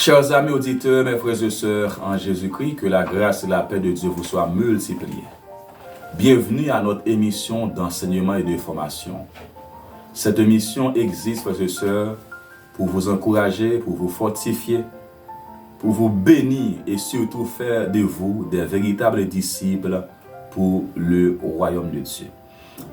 Chers amis auditeurs, mes frères et sœurs en Jésus-Christ, que la grâce et la paix de Dieu vous soient multipliées. Bienvenue à notre émission d'enseignement et de formation. Cette émission existe, frères et sœurs, pour vous encourager, pour vous fortifier, pour vous bénir et surtout faire de vous des véritables disciples pour le royaume de Dieu.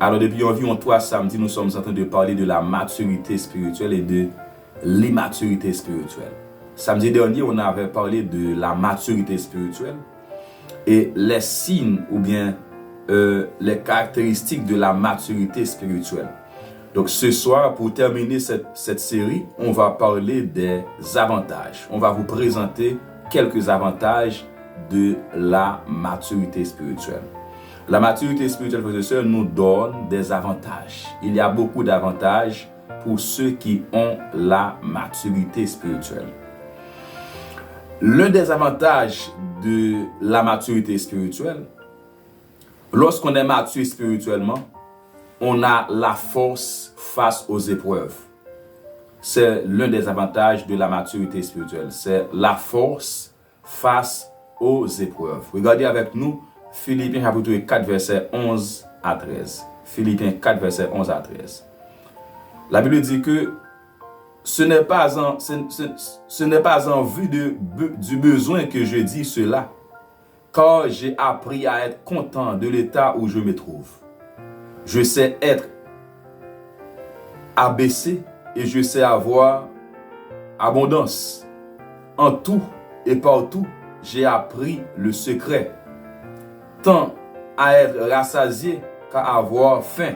Alors depuis environ 3 samedis, nous sommes en train de parler de la maturité spirituelle et de l'immaturité spirituelle. Samedi dernier, on avait parlé de la maturité spirituelle et les signes ou bien les caractéristiques de la maturité spirituelle. Donc ce soir, pour terminer cette série, on va parler des avantages. On va vous présenter quelques avantages de la maturité spirituelle. La maturité spirituelle, frères et sœurs, nous donne des avantages. Il y a beaucoup d'avantages pour ceux qui ont la maturité spirituelle. L'un des avantages de la maturité spirituelle, lorsqu'on est mature spirituellement, on a la force face aux épreuves. C'est l'un des avantages de la maturité spirituelle. C'est la force face aux épreuves. Regardez avec nous Philippiens chapitre 4, verset 11 à 13. Philippiens 4, verset 11 à 13. La Bible dit que ce n'est pas en vue du besoin que je dis cela, car j'ai appris à être content de l'état où je me trouve. Je sais être abaissé et je sais avoir abondance. En tout et partout, j'ai appris le secret, tant à être rassasié qu'à avoir faim,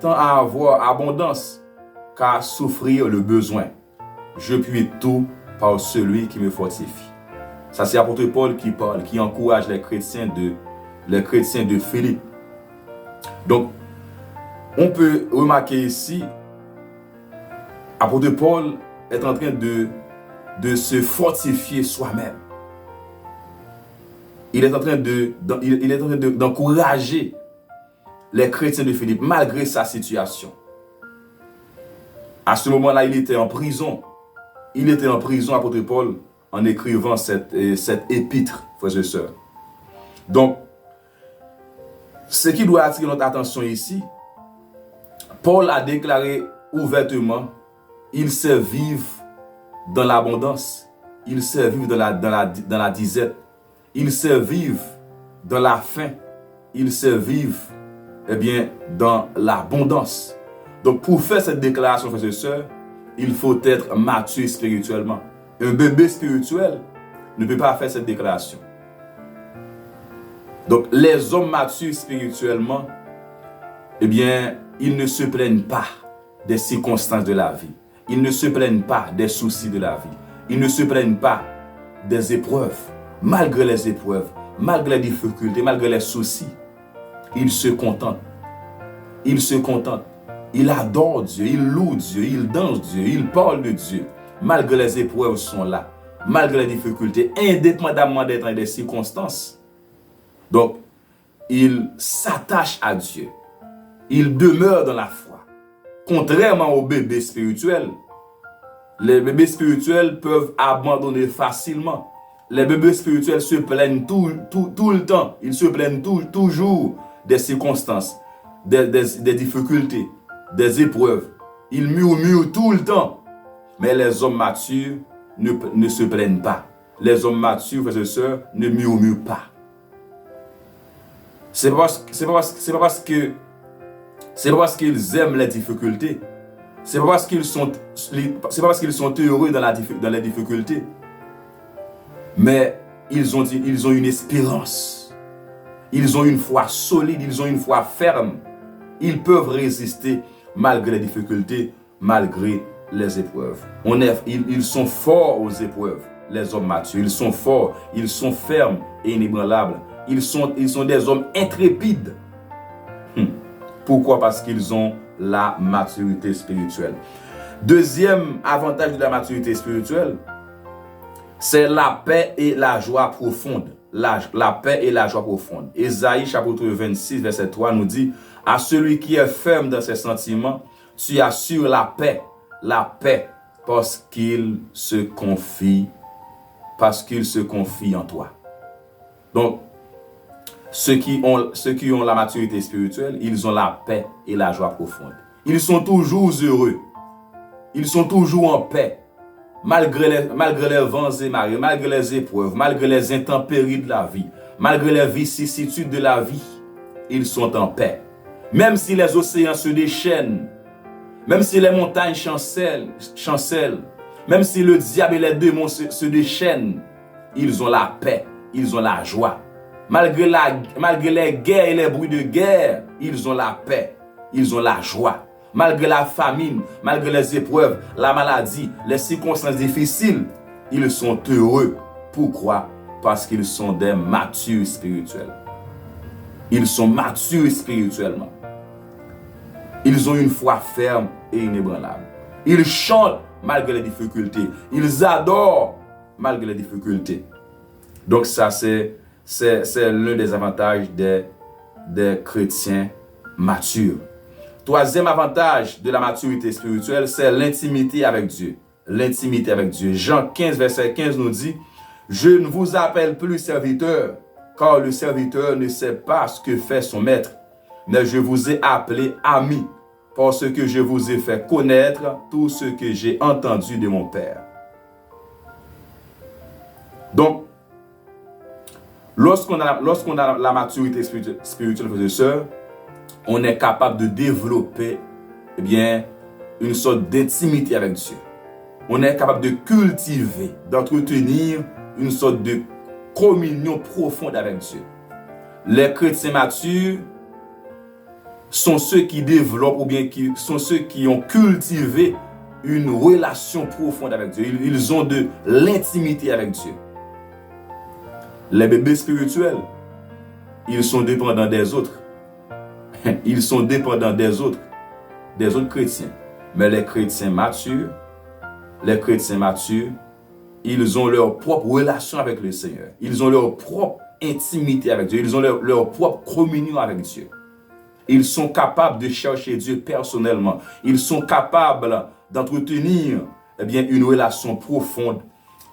tant à avoir abondance qu'à souffrir le besoin. Je puis tout par celui qui me fortifie. Ça, c'est l'apôtre Paul qui parle, qui encourage les chrétiens de Philippe. Donc, on peut remarquer ici, l'apôtre Paul est en train de se fortifier soi-même. Il est en train d'encourager les chrétiens de Philippe malgré sa situation. À ce moment-là, il était en prison. Il était en prison, apôtre Paul, en écrivant cette épître, frères et sœurs. Donc, ce qui doit attirer notre attention ici, Paul a déclaré ouvertement, il sait vivre dans l'abondance, il sait vivre dans la disette, il sait vivre dans la faim, il sait vivre dans l'abondance. Donc pour faire cette déclaration, frères et sœurs, il faut être mature spirituellement. Un bébé spirituel ne peut pas faire cette déclaration. Donc les hommes matures spirituellement, ils ne se plaignent pas des circonstances de la vie. Ils ne se plaignent pas des soucis de la vie. Ils ne se plaignent pas des épreuves. Malgré les épreuves, malgré les difficultés, malgré les soucis, ils se contentent. Ils se contentent. Ils adorent Dieu, ils louent Dieu, ils dansent Dieu, ils parlent de Dieu. Malgré les épreuves sont là, malgré les difficultés, indépendamment des circonstances. Donc, ils s'attachent à Dieu. Ils demeurent dans la foi. Contrairement aux bébés spirituels, les bébés spirituels peuvent abandonner facilement. Les bébés spirituels se plaignent tout le temps. Ils se plaignent toujours des circonstances, des difficultés, des épreuves. Ils murmurent tout le temps. Mais les hommes matures ne se plaignent pas. Les hommes matures, frères et sœurs, ne murmurent pas. C'est pas parce qu'ils aiment les difficultés. C'est pas parce qu'ils sont heureux dans les difficultés. Mais ils ont une espérance. Ils ont une foi solide, ils ont une foi ferme. Ils peuvent résister malgré les difficultés, malgré les épreuves. Ils sont forts aux épreuves, les hommes matures. Ils sont forts, ils sont fermes et inébranlables. Ils sont des hommes intrépides. Pourquoi? Parce qu'ils ont la maturité spirituelle. Deuxième avantage de la maturité spirituelle, c'est la paix et la joie profonde. La paix et la joie profonde. Ésaïe chapitre 26, verset 3 nous dit, à celui qui est ferme dans ses sentiments, tu assures la paix parce qu'il se confie parce qu'ils se confient en toi. Donc, ceux qui ont la maturité spirituelle, ils ont la paix et la joie profonde. Ils sont toujours heureux. Ils sont toujours en paix. Malgré les vents et marées, malgré les épreuves, malgré les intempéries de la vie, malgré les vicissitudes de la vie, ils sont en paix. Même si les océans se déchaînent, même si les montagnes chancellent, même si le diable et les démons se déchaînent, ils ont la paix, ils ont la joie. Malgré les guerres et les bruits de guerre, ils ont la paix, ils ont la joie. Malgré la famine, malgré les épreuves, la maladie, les circonstances difficiles, ils sont heureux. Pourquoi? Parce qu'ils sont des matures spirituels. Ils sont matures spirituellement. Ils ont une foi ferme et inébranlable. Ils chantent malgré les difficultés. Ils adorent malgré les difficultés. Donc ça, c'est l'un des avantages des chrétiens matures. Troisième avantage de la maturité spirituelle, c'est l'intimité avec Dieu. L'intimité avec Dieu. Jean 15, verset 15 nous dit, « Je ne vous appelle plus serviteur, car le serviteur ne sait pas ce que fait son maître, mais je vous ai appelé ami, parce que je vous ai fait connaître tout ce que j'ai entendu de mon Père. » Donc, lorsqu'on a la maturité spirituelle, frères et sœurs, on est capable de développer une sorte d'intimité avec Dieu. On est capable de cultiver, d'entretenir une sorte de communion profonde avec Dieu. Les chrétiens matures sont ceux qui développent sont ceux qui ont cultivé une relation profonde avec Dieu. Ils ont de l'intimité avec Dieu. Les bébés spirituels, ils sont dépendants des autres. Ils sont dépendants des autres chrétiens. Mais les chrétiens matures, ils ont leur propre relation avec le Seigneur. Ils ont leur propre intimité avec Dieu. Ils ont leur propre communion avec Dieu. Ils sont capables de chercher Dieu personnellement. Ils sont capables d'entretenir une relation profonde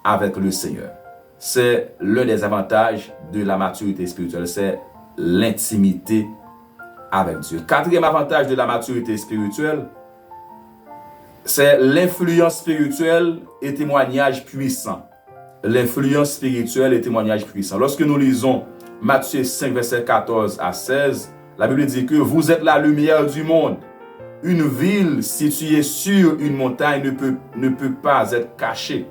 avec le Seigneur. C'est l'un des avantages de la maturité spirituelle. C'est l'intimité avec Dieu. Quatrième avantage de la maturité spirituelle, c'est l'influence spirituelle et témoignage puissant. L'influence spirituelle et témoignage puissant. Lorsque nous lisons Matthieu 5, verset 14 à 16, la Bible dit que vous êtes la lumière du monde. Une ville située sur une montagne ne peut pas être cachée.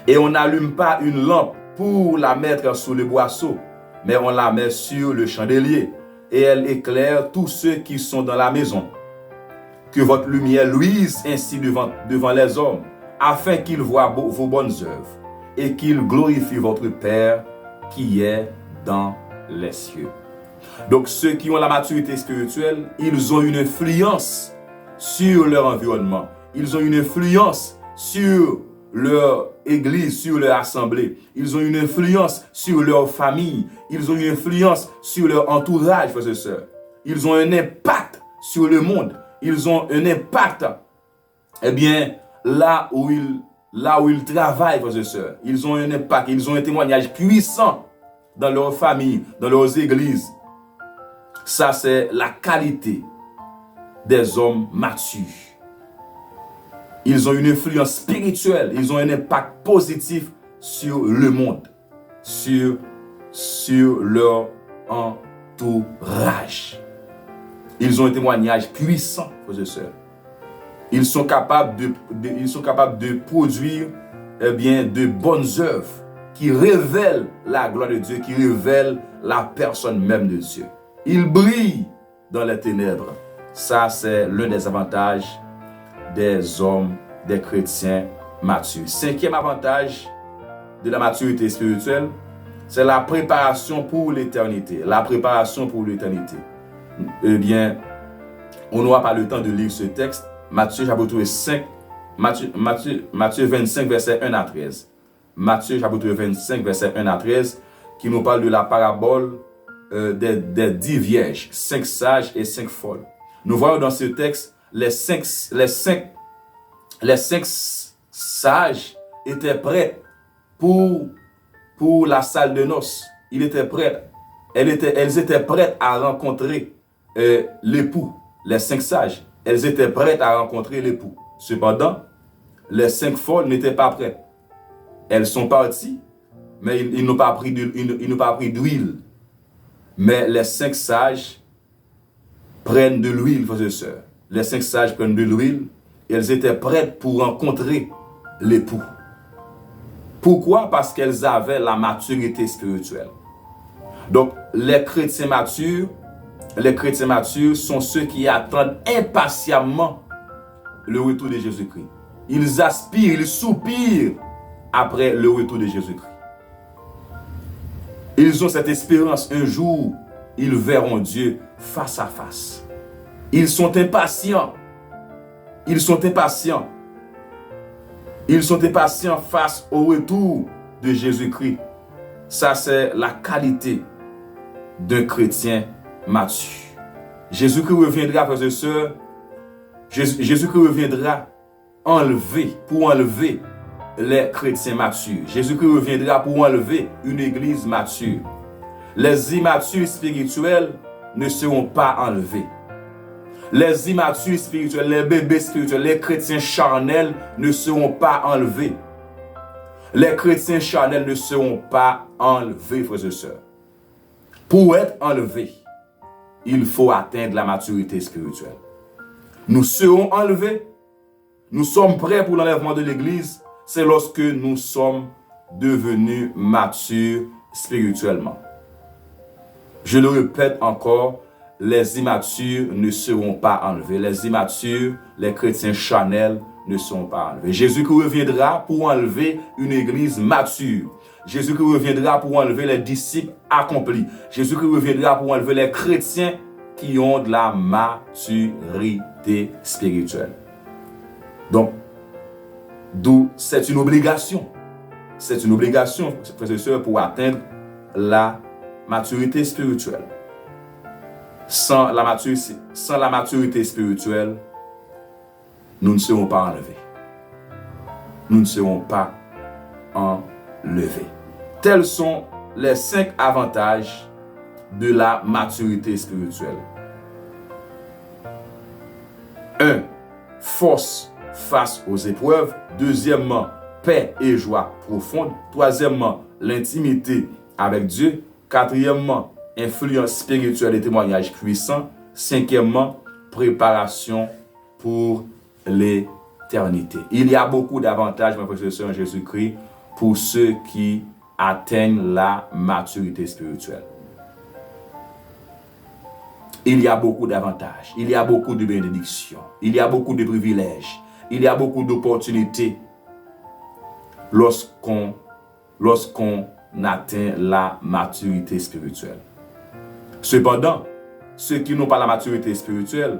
Et on n'allume pas une lampe pour la mettre sous le boisseau, mais on la met sur le chandelier. Et elle éclaire tous ceux qui sont dans la maison. Que votre lumière luise ainsi devant les hommes, afin qu'ils voient vos bonnes œuvres et qu'ils glorifient votre Père qui est dans les cieux. Donc ceux qui ont la maturité spirituelle, ils ont une influence sur leur environnement. Ils ont une influence sur leur église, sur leur assemblée. Ils ont une influence sur leur famille. Ils ont une influence sur leur entourage, frères et sœurs. Ils ont un impact sur le monde. Ils ont un impact, là où ils travaillent, frères et sœurs. Ils ont un impact, ils ont un témoignage puissant dans leur famille, dans leurs églises. Ça, c'est la qualité des hommes matures. Ils ont une influence spirituelle, ils ont un impact positif sur le monde, sur leur entourage. Ils ont un témoignage puissant, frères et sœurs. Ils sont capables de produire de bonnes œuvres qui révèlent la gloire de Dieu, qui révèlent la personne même de Dieu. Ils brillent dans les ténèbres. Ça, c'est l'un des avantages des hommes, des chrétiens matures. Cinquième avantage de la maturité spirituelle, c'est la préparation pour l'éternité. La préparation pour l'éternité. On n'aura pas le temps de lire ce texte. Matthieu chapitre 25, verset 1 à 13. Matthieu chapitre 25, verset 1 à 13, qui nous parle de la parabole des 10 vierges, 5 sages et 5 folles. Nous voyons dans ce texte, les cinq sages étaient prêts pour la salle de noces. Il était prêt. Elles étaient prêtes à rencontrer l'époux, les 5 sages. Elles étaient prêtes à rencontrer l'époux. Cependant, les 5 folles n'étaient pas prêtes. Elles sont parties, mais ils n'ont pas pris d'huile. Mais les 5 sages prennent de l'huile, frères et sœurs. Les 5 sages prennent de l'huile et elles étaient prêtes pour rencontrer l'époux. Pourquoi? Parce qu'elles avaient la maturité spirituelle. Donc, les chrétiens matures sont ceux qui attendent impatiemment le retour de Jésus-Christ. Ils aspirent, ils soupirent après le retour de Jésus-Christ. Ils ont cette espérance, un jour, ils verront Dieu face à face. Ils sont impatients. Ils sont impatients. Ils sont impatients face au retour de Jésus-Christ. Ça, c'est la qualité d'un chrétien mature. Jésus-Christ reviendra, frères et sœurs. Jésus-Christ reviendra pour enlever les chrétiens matures. Jésus-Christ reviendra pour enlever une église mature. Les immatures spirituels ne seront pas enlevés. Les immatures spirituels, les bébés spirituels, les chrétiens charnels ne seront pas enlevés. Les chrétiens charnels ne seront pas enlevés, frères et sœurs. Pour être enlevés, il faut atteindre la maturité spirituelle. Nous serons enlevés. Nous sommes prêts pour l'enlèvement de l'Église. C'est lorsque nous sommes devenus matures spirituellement. Je le répète encore, les immatures ne seront pas enlevés. Les immatures, les chrétiens charnels ne seront pas enlevés. Jésus-Christ reviendra pour enlever une église mature. Jésus-Christ reviendra pour enlever les disciples accomplis. Jésus-Christ reviendra pour enlever les chrétiens qui ont de la maturité spirituelle. Donc, d'où c'est une obligation. C'est une obligation, frères et sœurs, pour atteindre la maturité spirituelle. Sans la maturité spirituelle, nous ne serons pas enlevés. Nous ne serons pas enlevés. Tels sont les 5 avantages de la maturité spirituelle. 1. Force face aux épreuves. Deuxièmement, paix et joie profonde. Troisièmement, l'intimité avec Dieu. Quatrièmement, influence spirituelle et témoignage puissant. Cinquièmement, préparation pour l'éternité. Il y a beaucoup d'avantages, mes frères et sœurs, en Jésus-Christ pour ceux qui atteignent la maturité spirituelle. Il y a beaucoup d'avantages, il y a beaucoup de bénédictions, il y a beaucoup de privilèges, il y a beaucoup d'opportunités lorsqu'on atteint la maturité spirituelle. Cependant, ceux qui n'ont pas la maturité spirituelle,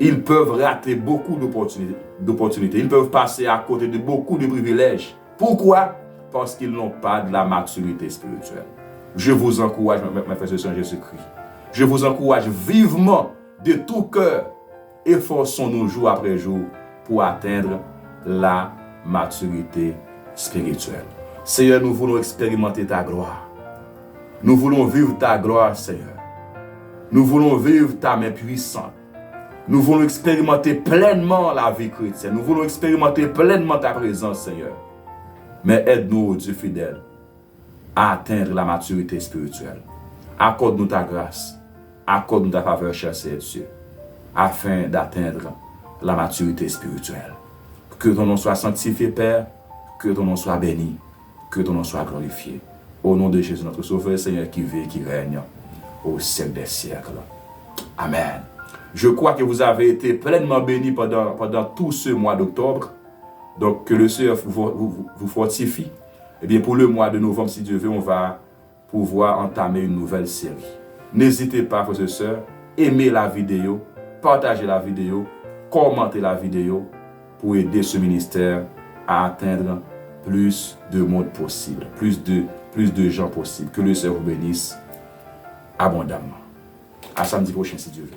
ils peuvent rater beaucoup d'opportunités. Ils peuvent passer à côté de beaucoup de privilèges. Pourquoi? Parce qu'ils n'ont pas de la maturité spirituelle. Je vous encourage, mes frères et sœurs en Jésus-Christ. Je vous encourage vivement, de tout cœur, efforçons-nous jour après jour pour atteindre la maturité spirituelle. Seigneur, nous voulons expérimenter ta gloire. Nous voulons vivre ta gloire, Seigneur. Nous voulons vivre ta main puissante. Nous voulons expérimenter pleinement la vie chrétienne. Nous voulons expérimenter pleinement ta présence, Seigneur. Mais aide-nous, Dieu fidèle, à atteindre la maturité spirituelle. Accorde-nous ta grâce. Accorde-nous ta faveur, cher Seigneur Dieu, afin d'atteindre la maturité spirituelle. Que ton nom soit sanctifié, Père. Que ton nom soit béni. Que ton nom soit glorifié. Au nom de Jésus, notre Sauveur, Seigneur, qui vit et qui règne au siècle des siècles. Amen. Je crois que vous avez été pleinement bénis pendant tout ce mois d'octobre. Donc, que le Seigneur vous fortifie. Et bien, pour le mois de novembre, si Dieu veut, on va pouvoir entamer une nouvelle série. N'hésitez pas, frères et sœurs, aimez la vidéo, partagez la vidéo, commentez la vidéo pour aider ce ministère à atteindre plus de monde possible, plus de gens possible. Que le Seigneur vous bénisse abondamment. À samedi prochain, si Dieu veut.